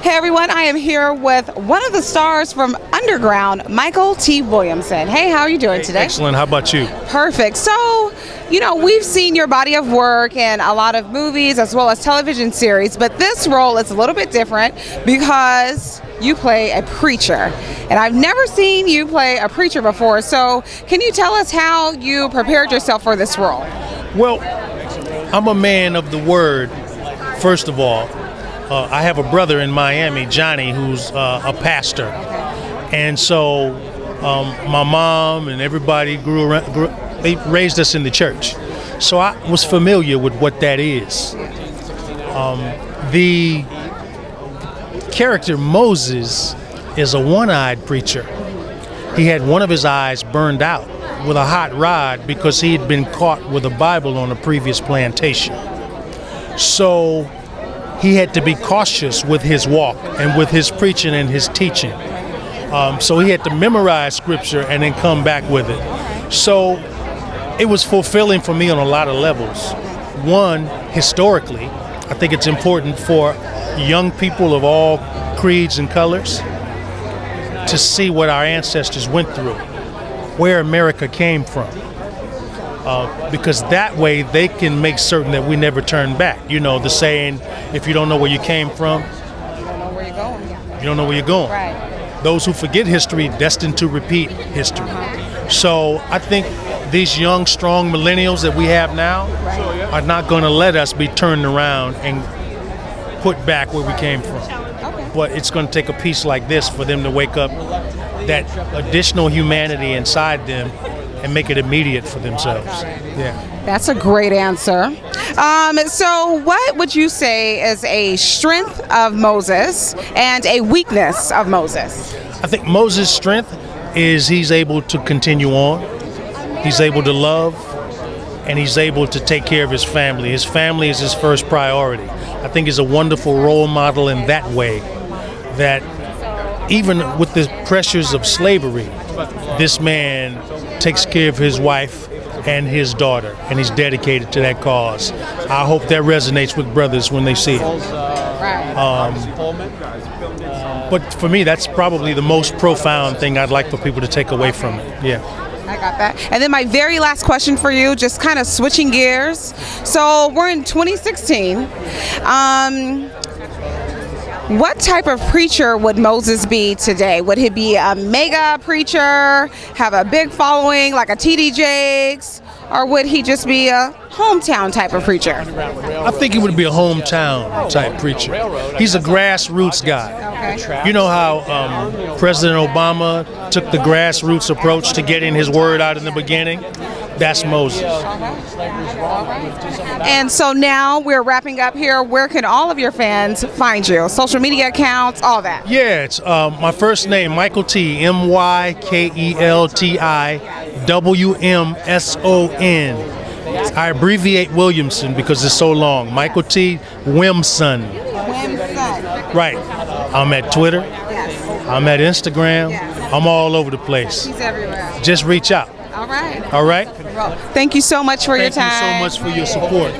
Hey everyone, I am here with one of the stars from Underground, Mykelti Williamson. Hey, how are you doing today? Excellent. How about you? Perfect. So, we've seen your body of work in a lot of movies as well as television series, but this role is a little bit different because you play a preacher. And I've never seen you play a preacher before, so can you tell us how you prepared yourself for this role? Well, I'm a man of the word, first of all. I have a brother in Miami, Johnny, who's a pastor. And so my mom and everybody they raised us in the church. So I was familiar with what that is. The character Moses is a one-eyed preacher. He had one of his eyes burned out with a hot rod because he had been caught with a Bible on a previous plantation. So he had to be cautious with his walk and with his preaching and his teaching. So he had to memorize scripture and then come back with it. So it was fulfilling for me on a lot of levels. One, historically, I think it's important for young people of all creeds and colors to see what our ancestors went through, where America came from. Because that way they can make certain that we never turn back. You know, the saying, if you don't know where you came from, You don't know where you're going. you don't know where you're going. Right. Those who forget history, destined to repeat history. So I think these young, strong millennials that we have now are not going to let us be turned around and put back where we came from. Okay. But it's going to take a piece like this for them to wake up that additional humanity inside them and make it immediate for themselves. Yeah. That's a great answer. So what would you say is a strength of Moses and a weakness of Moses? I think Moses' strength is he's able to continue on. He's able to love, and he's able to take care of his family. His family is his first priority. I think he's a wonderful role model in that way, that even with the pressures of slavery, this man takes care of his wife and his daughter, and he's dedicated to that cause. I hope that resonates with brothers when they see it. But for me, that's probably the most profound thing I'd like for people to take away from it. Yeah. I got that. And then my very last question for you, just kind of switching gears. So we're in 2016. What type of preacher would Moses be today? Would he be a mega preacher, have a big following like a T.D. Jakes, or would he just be a hometown type of preacher? I think he would be a hometown type preacher. He's a grassroots guy. Okay. You know how President Obama took the grassroots approach to getting his word out in the beginning? That's Moses. And so now we're wrapping up here. Where can all of your fans find you? Social media accounts, all that? Yeah, it's my first name, Mykelti, Mykelti Wilmson. I abbreviate Williamson because it's so long. Mykelti Williamson. Right. I'm at Twitter. Yes. I'm at Instagram. Yes. I'm all over the place. He's everywhere. Just reach out. All right. All right? Well, thank you so much for your time. Thank you so much for your support.